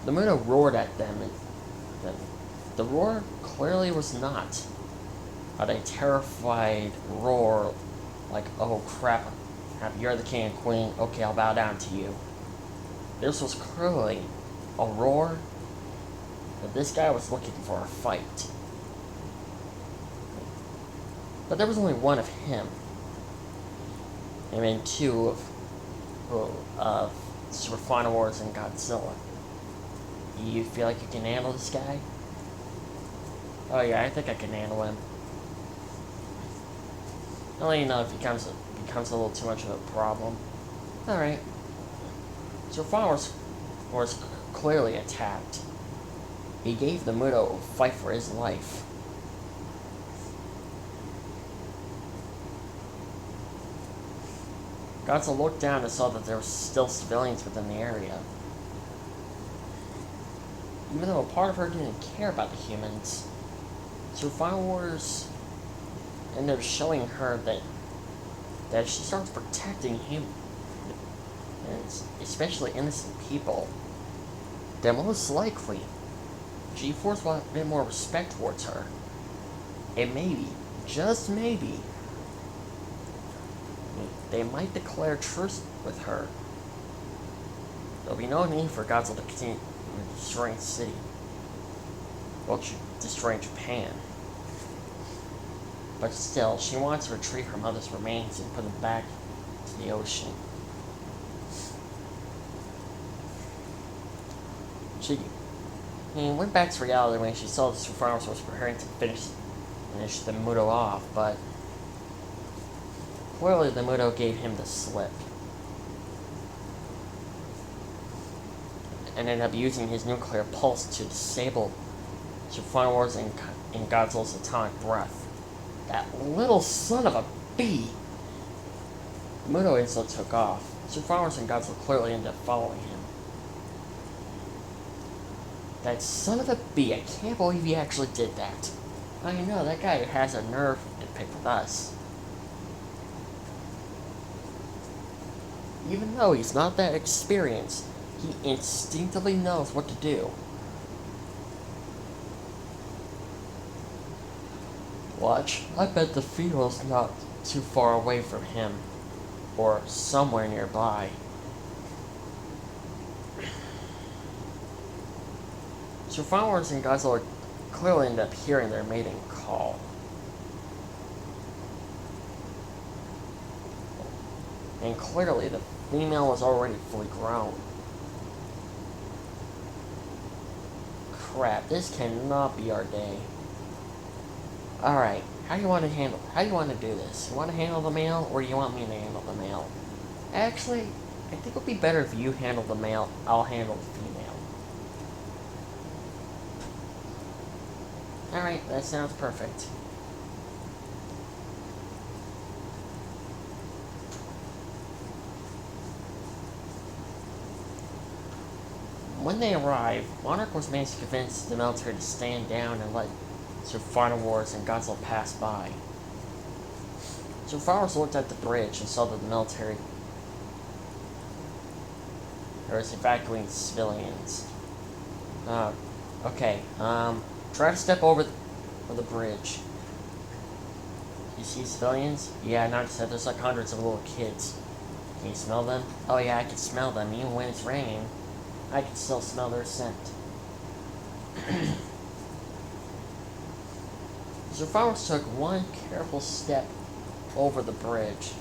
The Mudo roared at them, and the roar clearly was not a terrified roar like, oh crap, you're the king and queen, okay, I'll bow down to you. This was clearly a roar that this guy was looking for a fight. But there was only one of him. And then two of Super Final Wars and Godzilla. You feel like you can handle this guy? Oh yeah, I think I can handle him. I'll let you know if he becomes a little too much of a problem. Alright. Super Final Wars was clearly attacked. He gave the Mudo a fight for his life. Godzilla looked down and saw that there were still civilians within the area. Even though a part of her didn't care about the humans, Super Final Wars ended up showing her that if she starts protecting humans, especially innocent people, then most likely G-Force will have a bit more respect towards her. And maybe, just maybe, they might declare truce with her. There'll be no need for Godzilla to continue destroying the city. Well, destroying Japan. But still, she wants to retrieve her mother's remains and put them back to the ocean. She went back to reality when she saw the Super Final Wars was preparing to finish the Mudo off, but clearly the Mudo gave him the slip. And ended up using his nuclear pulse to disable Super Final Wars and Godzilla's atomic breath. That little son of a bee! The Mudo instantly took off. Super Final Wars and Godzilla clearly ended up following him. That son of a bee, I can't believe he actually did that. I know, that guy has a nerve to pick with us. Even though he's not that experienced, he instinctively knows what to do. Watch, I bet the field's not too far away from him, or somewhere nearby. Super Final Wars and Godzilla clearly end up hearing their mating call. And clearly the female was already fully grown. Crap, this cannot be our day. Alright, how do you want to do this? You want to handle the male, or do you want me to handle the male? Actually, I think it would be better if you handle the male, I'll handle the female. Alright, that sounds perfect. When they arrived, Monarch was managed to convince the military to stand down and let Super Final Wars and Godzilla pass by. Super Final Wars looked at the bridge and saw that the military was evacuating civilians. Okay, try to step over the bridge. You see civilians? Yeah, I noticed that there's like hundreds of little kids. Can you smell them? Oh yeah, I can smell them. Even when it's raining, I can still smell their scent. Super Final Wars took one careful step over the bridge.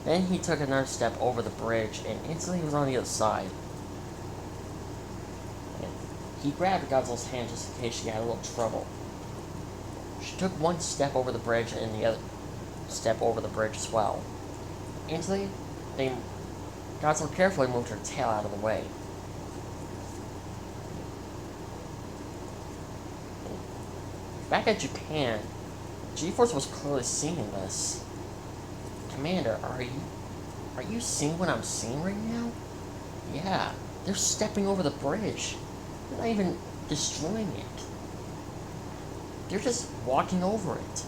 Then he took another step over the bridge, and instantly he was on the other side. And he grabbed Godzilla's hand just in case she had a little trouble. She took one step over the bridge, and the other step over the bridge as well. Instantly, Godzilla carefully moved her tail out of the way. Back at Japan, G-Force was clearly seeing this. Commander, are you seeing what I'm seeing right now? Yeah, they're stepping over the bridge. They're not even destroying it. They're just walking over it.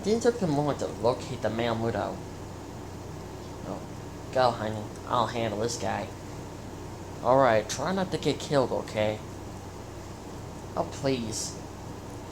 Didn't take them long to locate the male Mudo. Oh, go, honey. I'll handle this guy. Alright, try not to get killed, okay? Oh, please.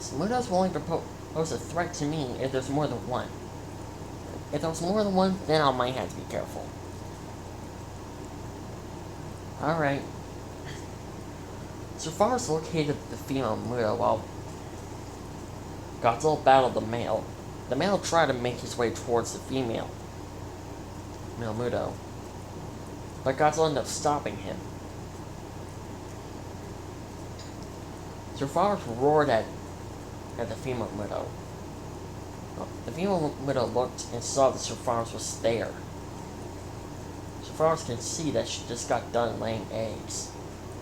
So Mudo's willing to pose a threat to me if there's more than one. If there's more than one, then I might have to be careful. Alright. So far as located the female Mudo while Godzilla battled the male. The male tried to make his way towards the female male Mudo, but Godzilla ended up stopping him. Survivors roared at the female Mudo. The female Mudo looked and saw that Survivors was there. Survivors can see that she just got done laying eggs.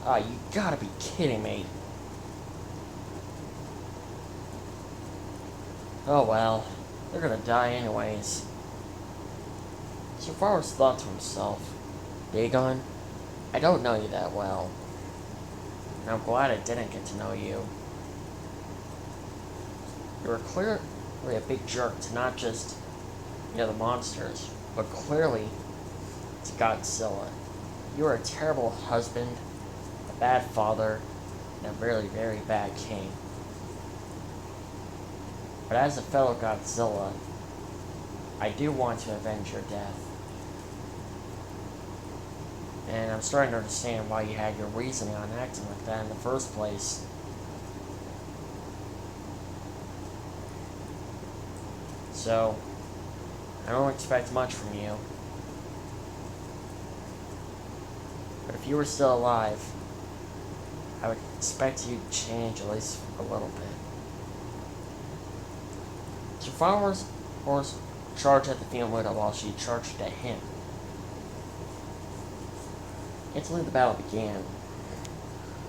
Ah, you gotta be kidding me. Oh well, they're gonna die anyways. Survivors thought to himself, Dagon, I don't know you that well. And I'm glad I didn't get to know you. You were clearly a big jerk to not just, the monsters, but clearly to Godzilla. You were a terrible husband, a bad father, and a very, very bad king. But as a fellow Godzilla, I do want to avenge your death. And I'm starting to understand why you had your reasoning on acting like that in the first place. So, I don't expect much from you. But if you were still alive, I would expect you to change at least a little bit. Survivors charged at the female Mudo while she charged at him. Instantly the battle began.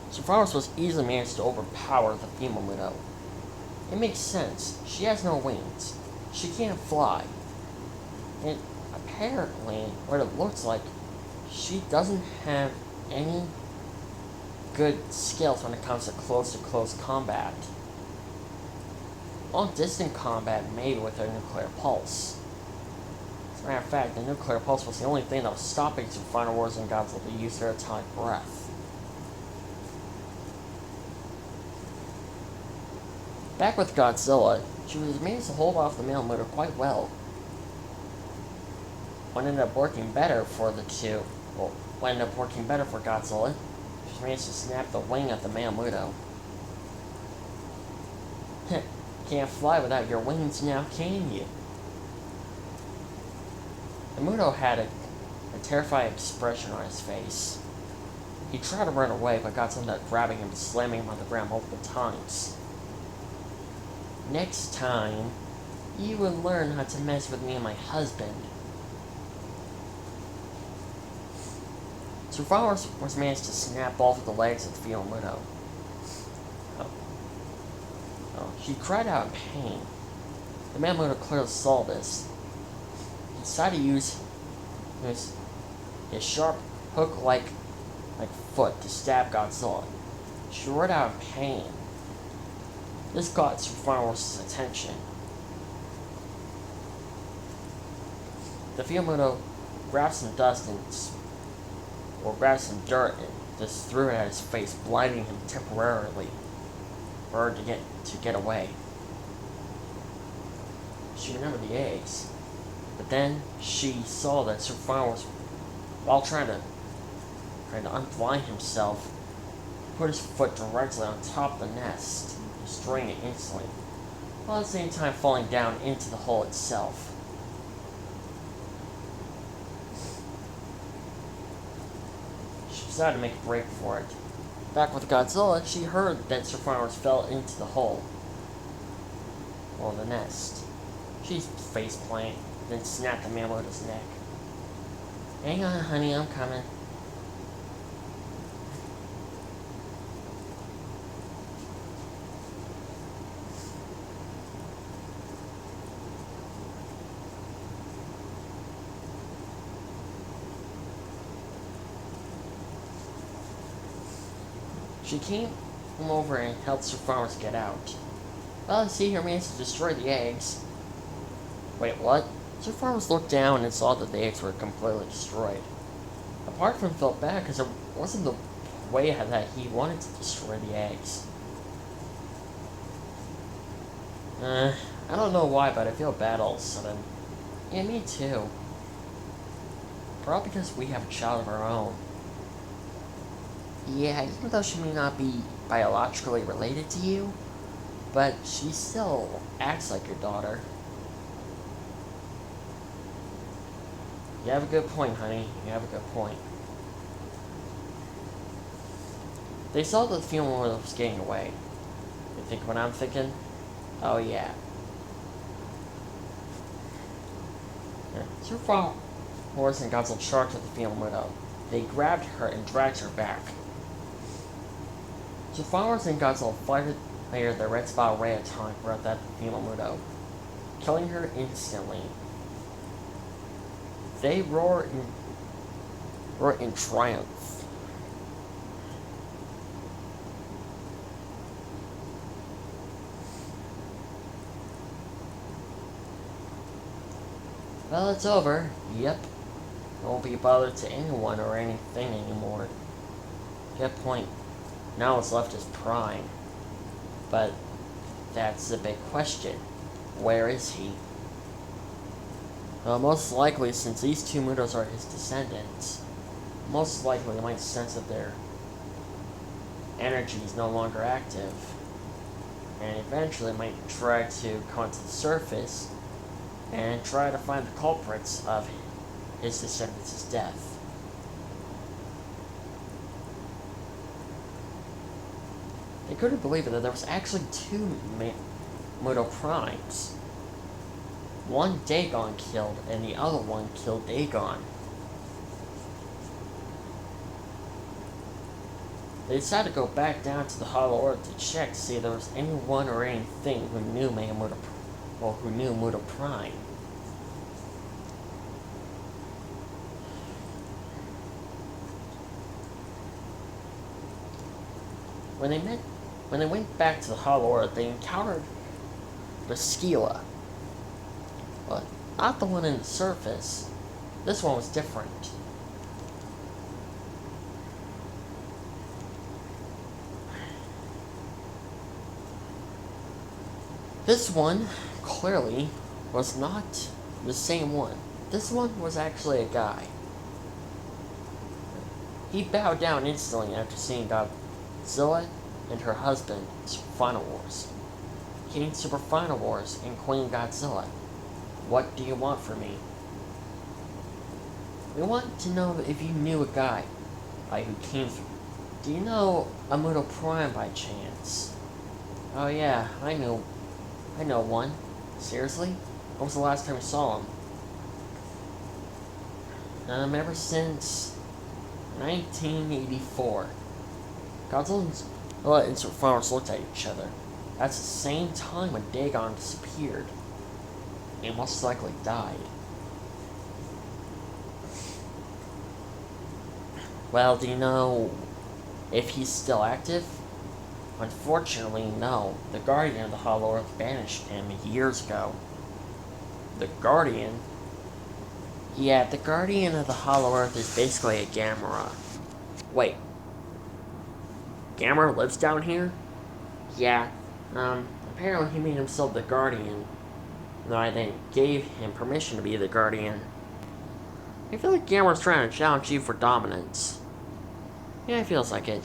Survivors was easily managed to overpower the female Mudo. It makes sense. She has no wings. She can't fly. And apparently, what it looks like, she doesn't have any good skills when it comes to close-to-close combat. Long-distance combat maybe with a nuclear pulse. As a matter of fact, the nuclear pulse was the only thing that was stopping some Final Wars and Godzilla to use their atomic breath. Back with Godzilla, she was managed to hold off the male Mudo quite well. What ended up working better for the two, what ended up working better for Godzilla, she managed to snap the wing of the male Mudo. Can't fly without your wings now, can you? The Mudo had a terrified expression on his face. He tried to run away, but Godzilla ended up grabbing him and slamming him on the ground multiple times. Next time, you will learn how to mess with me and my husband. Survivors was managed to snap both of the legs of the female Mudo. She cried out in pain. The male Mudo clearly saw this. He decided to use his sharp hook-like foot to stab Godzilla. She roared out in pain. This got Survivors' attention. The female Mudo grabbed some dust or grabbed some dirt and just threw it at his face, blinding him temporarily for her to get away. She remembered the eggs, but then she saw that Survivors, while trying to unblind himself, put his foot directly on top of the nest, destroying it instantly, while at the same time falling down into the hole itself. She decided to make a break for it. Back with Godzilla, she heard that Survivors fell into the hole, or the nest. She faceplanted, then snapped the male Mudo's neck. Hang on, honey, I'm coming. She came over and helped Survivors get out. Well, see, her managed to destroy the eggs. Wait, what? Sir Farms looked down and saw that the eggs were completely destroyed. A part of him felt bad because it wasn't the way that he wanted to destroy the eggs. I don't know why, but I feel bad all of a sudden. Yeah, me too. Probably because we have a child of our own. Yeah, even though she may not be biologically related to you, but she still acts like your daughter. You have a good point, honey. You have a good point. They saw that the funeral was getting away. You think what I'm thinking? Oh, yeah. Sir Horace and Godzilla charged at the female widow. They grabbed her and dragged her back. Sir Horace and Godzilla fired their red spot ray of tonic breath at the female widow, killing her instantly. They roared in triumph. Well, it's over. Yep. I won't be bothered to anyone or anything anymore. Good point. Now what's left is Prime. But that's the big question. Where is he? Well, most likely, since these two Mutos are his descendants, most likely they might sense that their energy is no longer active. And eventually might try to come to the surface and try to find the culprits of his descendants' death. They couldn't believe it that there was actually two Muto Primes. One Dagon killed, and the other one killed Dagon. They decided to go back down to the Hollow Earth to check to see if there was anyone or anything who knew Muto Prime. When they went back to the Hollow Earth, they encountered the Skila. But not the one in the surface. This one was different. This one, clearly, was not the same one. This one was actually a guy. He bowed down instantly after seeing Godzilla and her husband in Super Final Wars. King Super Final Wars and Queen Godzilla. What do you want from me? We want to know if you knew a guy who came through. Do you know a Muto Prime by chance? Oh yeah, I know one. Seriously? When was the last time you saw him? Ever since 1984. Godzilla and Super Farmers looked at each other. That's the same time when Dagon disappeared. He most likely died. Well, do you know if he's still active? Unfortunately, no. The Guardian of the Hollow Earth banished him years ago. The Guardian? Yeah, the Guardian of the Hollow Earth is basically a Gamera. Wait. Gamera lives down here? Yeah. Apparently he made himself the Guardian. No, I then gave him permission to be the Guardian. I feel like Gamera's trying to challenge you for dominance. Yeah, it feels like it.